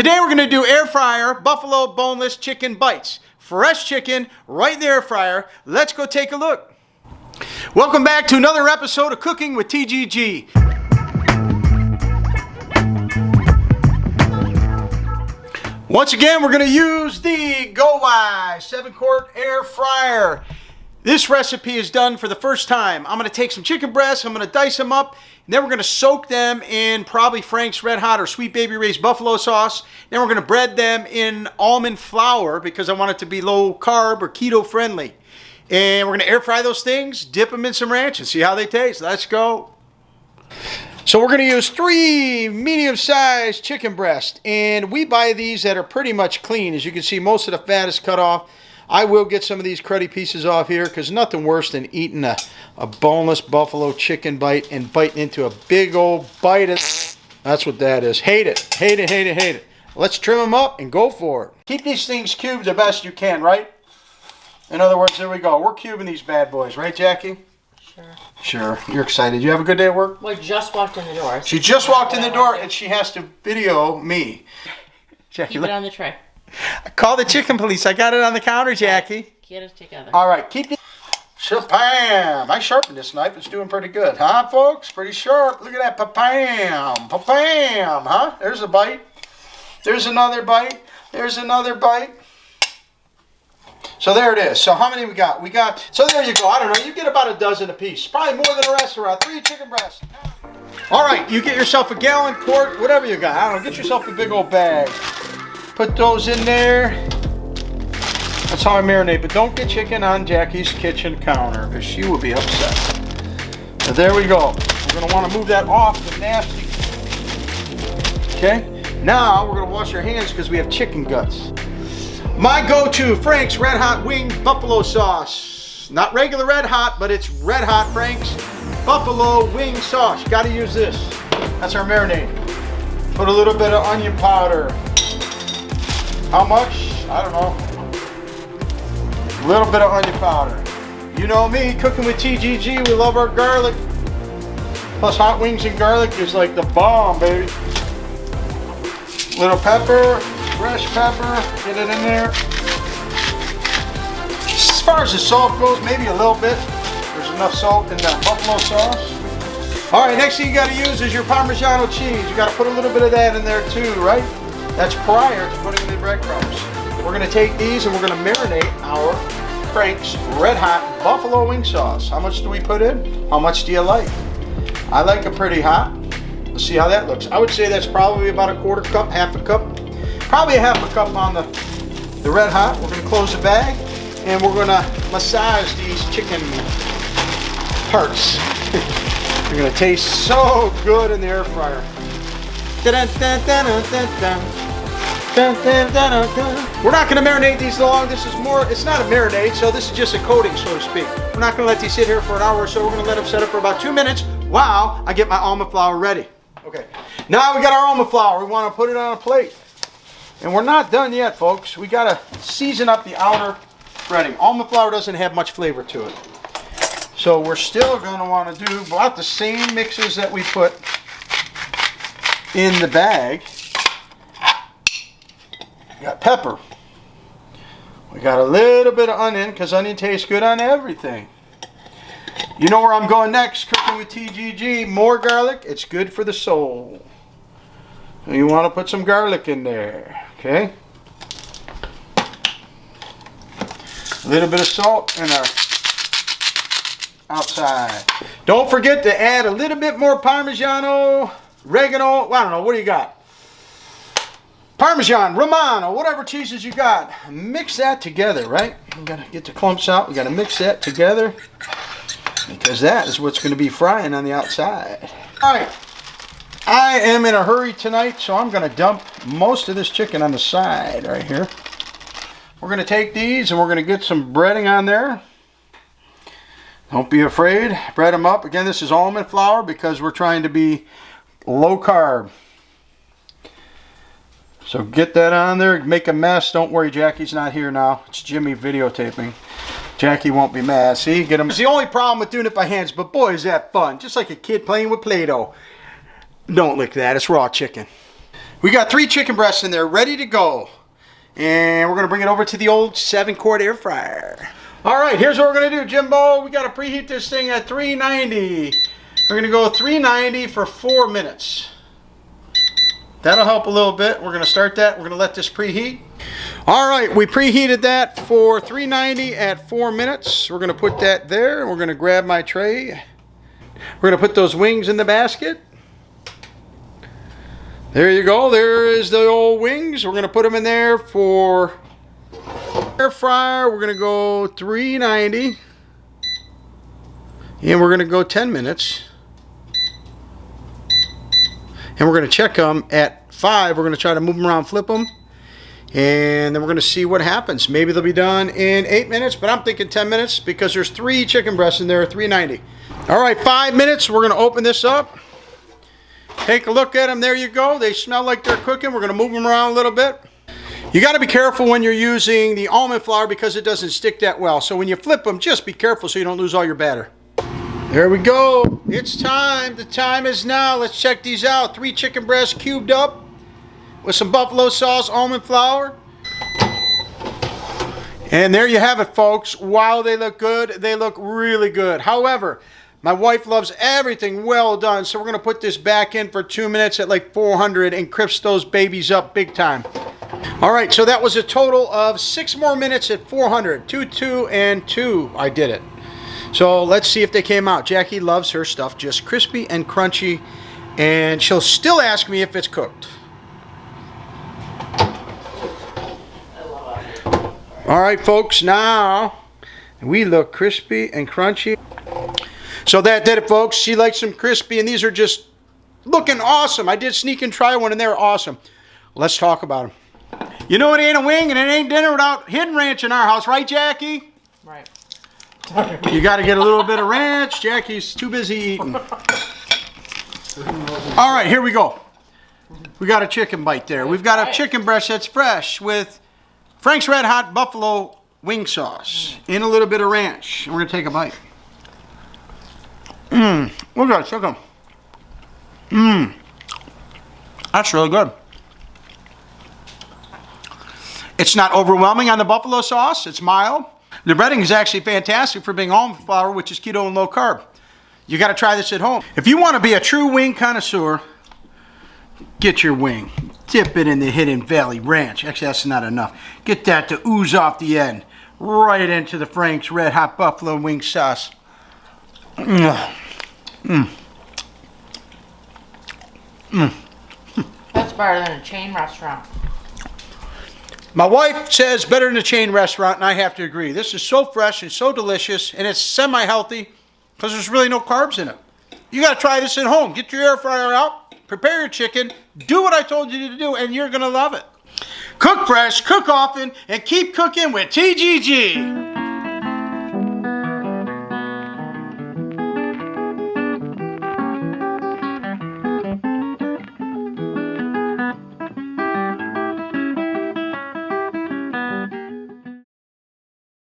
Today we're going to do air fryer buffalo boneless chicken bites. Fresh chicken right in the air fryer. Let's go take a look. Welcome back to another episode of Cooking with TGG. Once again, we're going to use the Go-Wise 7-quart air fryer. This recipe is done for the first time. I'm going to take some chicken breasts, I'm going to dice them up, and then we're going to soak them in probably Frank's Red Hot or Sweet Baby Ray's buffalo sauce. Then we're going to bread them in almond flour because I want it to be low carb or keto friendly. And we're going to air fry those things, dip them in some ranch, and see how they taste. Let's go. So we're going to use 3 medium-sized chicken breasts, and we buy these that are pretty much clean. As you can see, most of the fat is cut off. I will get some of these cruddy pieces off here because nothing worse than eating a boneless buffalo chicken bite and biting into a big old bite of... That's what that is. Hate it. Hate it, hate it, hate it. Let's trim them up and go for it. Keep these things cubed the best you can, right? In other words, there we go. We're cubing these bad boys, right, Jackie? Sure. Sure. You're excited. You have a good day at work? Well, just walked in the door. She just walked in the door and she has to video me. Jackie, Keep it on the tray. Call the chicken police. I got it on the counter, Jackie. Get it together. All right, keep it. Shabam! I sharpened this knife. It's doing pretty good, huh, folks? Pretty sharp. Look at that. Pa-pam! Pa-pam! Huh? There's a bite. There's another bite. There's another bite. So there it is. So how many we got? So there you go. I don't know. You get about a dozen apiece. Probably more than a restaurant. 3 chicken breasts. All right, you get yourself a gallon, quart, whatever you got. I don't know. Get yourself a big old bag. Put those in there. That's how I marinate. But don't get chicken on Jackie's kitchen counter because she will be upset. So there we go. We're going to want to move that off the nasty. Okay. Now we're going to wash our hands because we have chicken guts. My go-to Frank's Red Hot Wing Buffalo Sauce. Not regular Red Hot, but it's Red Hot Frank's Buffalo Wing Sauce. You got to use this. That's our marinade. Put a little bit of onion powder. How much? I don't know. A little bit of onion powder. You know me, Cooking with TGG, we love our garlic. Plus hot wings and garlic is like the bomb, baby. Little pepper, fresh pepper, get it in there. As far as the salt goes, maybe a little bit. There's enough salt in that buffalo sauce. All right, next thing you gotta use is your Parmigiano cheese. You gotta put a little bit of that in there too, right? That's prior to putting in the breadcrumbs. We're going to take these and we're going to marinate our Frank's Red Hot Buffalo Wing Sauce. How much do we put in? How much do you like? I like it pretty hot. Let's see how that looks. I would say that's probably about a 1/4 cup, 1/2 cup. Probably a 1/2 cup on the Red Hot. We're going to close the bag and we're going to massage these chicken parts. They're going to taste so good in the air fryer. We're not going to marinate these long. This is more, it's not a marinade, so this is just a coating, so to speak. We're not going to let these sit here for an hour or so. We're going to let them set up for about 2 minutes while I get my almond flour ready. Okay, now we got our almond flour. We want to put it on a plate. And we're not done yet, folks. We got to season up the outer breading. Almond flour doesn't have much flavor to it. So we're still going to want to do about the same mixes that we put in the bag. We got pepper. We got a little bit of onion because onion tastes good on everything. You know where I'm going next, Cooking with TGG. More garlic. It's good for the soul. And you want to put some garlic in there. Okay. A little bit of salt in our outside. Don't forget to add a little bit more Parmigiano, oregano, I don't know, what do you got? Parmesan, Romano, whatever cheeses you got. Mix that together, right? We gotta get the clumps out. We gotta mix that together because that is what's gonna be frying on the outside. All right, I am in a hurry tonight, so I'm gonna dump most of this chicken on the side right here. We're gonna take these and we're gonna get some breading on there. Don't be afraid, bread them up. Again, this is almond flour because we're trying to be low carb. So get that on there, make a mess. Don't worry, Jackie's not here now. It's Jimmy videotaping. Jackie won't be mad. See, get them. It's the only problem with doing it by hands, but boy, is that fun. Just like a kid playing with Play-Doh. Don't lick that, it's raw chicken. We got 3 chicken breasts in there ready to go. And we're going to bring it over to the old 7-quart air fryer. All right, here's what we're going to do, Jimbo. We got to preheat this thing at 390. We're going to go 390 for 4 minutes. That'll help a little bit. We're going to start that. We're going to let this preheat. All right, we preheated that for 390 at 4 minutes. We're going to put that there. We're going to grab my tray. We're going to put those wings in the basket. There you go. There is the old wings. We're going to put them in there for air fryer. We're going to go 390. And we're going to go 10 minutes. And we're going to check them at 5. We're going to try to move them around, flip them. And then we're going to see what happens. Maybe they'll be done in 8 minutes, but I'm thinking 10 minutes because there's 3 chicken breasts in there, 390. All right, 5 minutes. We're going to open this up. Take a look at them. There you go. They smell like they're cooking. We're going to move them around a little bit. You got to be careful when you're using the almond flour because it doesn't stick that well. So when you flip them, just be careful so you don't lose all your batter. There we go. It's time. The time is now. Let's check these out. 3 chicken breasts cubed up with some buffalo sauce, almond flour. And there you have it, folks. Wow, they look good. They look really good. However, my wife loves everything well done, so we're going to put this back in for 2 minutes at like 400 and crisp those babies up big time. All right, so that was a total of 6 more minutes at 400. 2, 2, and 2. I did it. So let's see if they came out. Jackie loves her stuff just crispy and crunchy, and she'll still ask me if it's cooked. All right, folks, now we look crispy and crunchy. So that did it, folks. She likes them crispy, and these are just looking awesome. I did sneak and try one, and they're awesome. Let's talk about them. You know it ain't a wing, and it ain't dinner without hidden ranch in our house, right, Jackie? Right. You got to get a little bit of ranch. Jackie's too busy eating. All right, here we go. We got a chicken bite there. We've got a chicken breast that's fresh with Frank's Red Hot Buffalo wing sauce and a little bit of ranch. And we're going to take a bite. Look at that chicken. That's really good. It's not overwhelming on the buffalo sauce. It's mild. The breading is actually fantastic for being almond flour, which is keto and low carb. You got to try this at home. If you want to be a true wing connoisseur, get your wing. Dip it in the Hidden Valley Ranch. Actually, that's not enough. Get that to ooze off the end. Right into the Frank's Red Hot Buffalo wing sauce. That's better than a chain restaurant. My wife says better than a chain restaurant, and I have to agree. This is so fresh and so delicious, and it's semi-healthy because there's really no carbs in it. You got to try this at home. Get your air fryer out, prepare your chicken, do what I told you to do, and you're going to love it. Cook fresh, cook often, and keep cooking with TGG.